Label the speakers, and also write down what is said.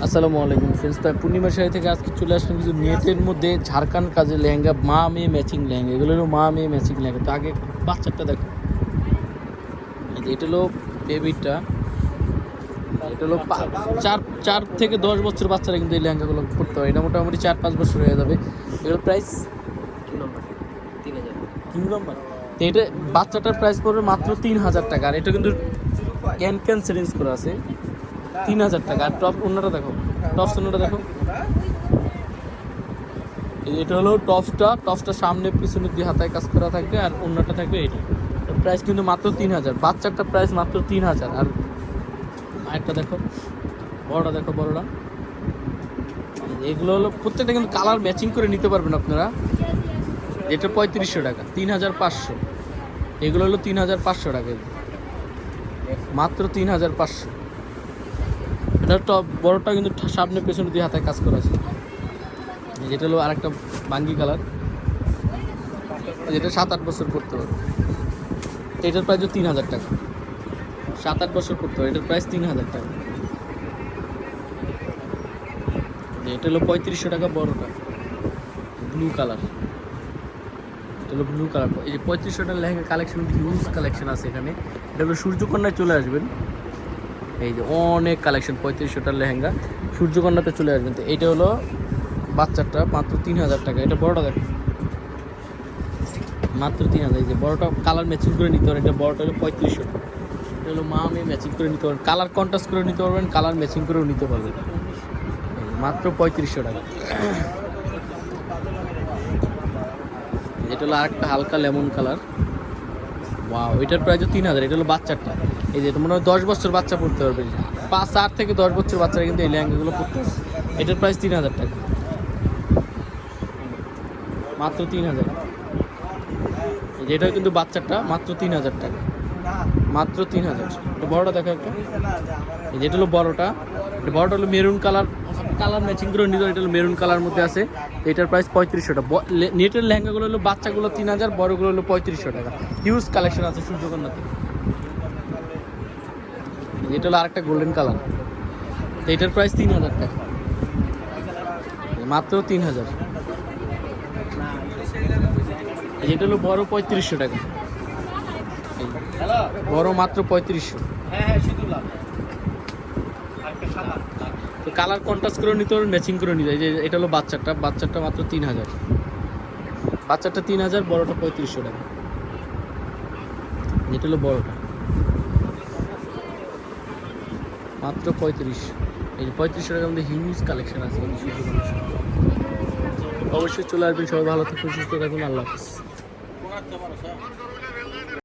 Speaker 1: আসসালামু আলাইকুম ফ্রেন্ডস। তাই পূর্ণিমা শাড়ি থেকে আজকে চলে আসলাম কিছু নেটের মধ্যে ঝাড়খান্ড কাজের লেহেঙ্গা, মা মেয়ে ম্যাচিং লেহেঙ্গা। এগুলো হলো মা মেয়ে ম্যাচিং লেহেঙ্গা। তো আগে বাচ্চাটা দেখো, এটা হলো বেবিটা, এটা হলো 4 থেকে 10 বছর বাচ্চারা কিন্তু এই লেহেঙ্গাগুলো পড়তে হয়। এটা মোটামুটি 4-5 বছর হয়ে যাবে। এগুলো প্রাইস 3,000। তো এটা বাচ্চাটার প্রাইস পড়বে মাত্র 3,000 টাকা। আর এটা কিন্তু ক্যান সিরিঞ্জ করা আছে 3,000 টাকা। আর টপ অন্যটা দেখো, টপস অন্যটা দেখো, এটা হলো টপসটা সামনে পিছনে দিয়ে হাতায় কাজ করা থাকবে। আর অন্যটা থাকবে এটা। প্রাইস কিন্তু মাত্র 3,000। বাচ্চাটার প্রাইস মাত্র 3,000। আর আরেকটা দেখো, বড়টা দেখো, বড়টা। এগুলো হলো প্রত্যেকটা কিন্তু কালার ম্যাচিং করে নিতে পারবেন আপনারা। এটা 3500 টাকা, 3,500। এগুলো হলো 3,500 টাকা, মাত্র 3,500। এটা টপ বড়টা কিন্তু সামনে পেছনে দিয়ে হাতায় কাজ করা আছে। যেটা হলো আরেকটা বাঙ্গি কালার, যেটা 7-8 বছর করতে পারবে। এটার প্রাইস 3,000 টাকা। 7-8 বছর করতে হবে, এটার প্রাইস 3,000 টাকা। এটা হলো 3500 টাকা বড়টা, ব্লু কালার। এটা হলো ব্লু কালার। এই যে 3500 টাকার লেহেঙ্গা কালেকশন, হিউজ কালেকশন আছে এখানে। এটা হলো সূর্যকন্যায় চলে আসবেন। এই যে অনেক কালেকশন 3500 টাকার লেহেঙ্গা, সূর্যকন্যাতে চলে আসবেন। তো এটা হলো বাচ্চাটা, মাত্র 3,000 টাকা। এটা বড়টা দেখো, মাত্র 3,000। এই যে বড়টা কালার ম্যাচিং করে নিতে পারেন। এটা বড়টা হলো 3500 টাকা। এটা হলো মা মেয়ে ম্যাচিং করে নিতে পারবেন, কালার কন্ট্রাস্ট করে নিতে পারবেন, কালার ম্যাচিং করেও নিতে পারবেন। মাত্র 3500 টাকা। এটা হলো আরেকটা হালকা লেমন কালার। ওয়াও, এটার প্রাইস 3,000। এটা হলো বাচ্চাটা। এই যে এটা মনে হয় 10 বছর বাচ্চা পড়তে পারবে। 4 থেকে 10 বছর বাচ্চারা কিন্তু এই লেহেঙ্গাগুলো পড়তে পারবে। এটার প্রাইস 3,000 টাকা, মাত্র 3,000। এটাও কিন্তু বাচ্চাটা, মাত্র 3,000 টাকা, মাত্র 3,000। বড়টা দেখো একটা, যেটা হলো বড়টা। বড়টা হলো মেরুন কালার, কালার ম্যাচিং করে নিতে। এটা হলো মেরুন কালার মধ্যে আছে। এটার প্রাইস 3500 টাকা। নেটের লেহেঙ্গাগুলো হলো বাচ্চাগুলো 3,000, বড়গুলো হলো 3500 টাকা। হিউজ কালেকশন আছে সূর্যকন্যাতে। এটা হলো আরেকটা গোল্ডেন কালার। এটার প্রাইস 3,000 টাকা, মাত্র 3,000। এটা হলো বড় 3500 টাকা, বড় মাত্র 3500। তো কালার কন্ট্রাস্ট করে নিতে পারবেন, ম্যাচিং করে নিতে। যে এটা হলো বাচ্চাটা মাত্র 3,000। বাচ্চাটা 3,000, বড়টা 3500 টাকা। এটা হলো বড়টা, মাত্র 3500। এই 3500 টাকার মধ্যে হিউজ কালেকশন আছে। অবশ্যই চলে আসবেন। সবাই ভালো থাকুন, সুস্থ থাকুন। আল্লাহ হাফিজ।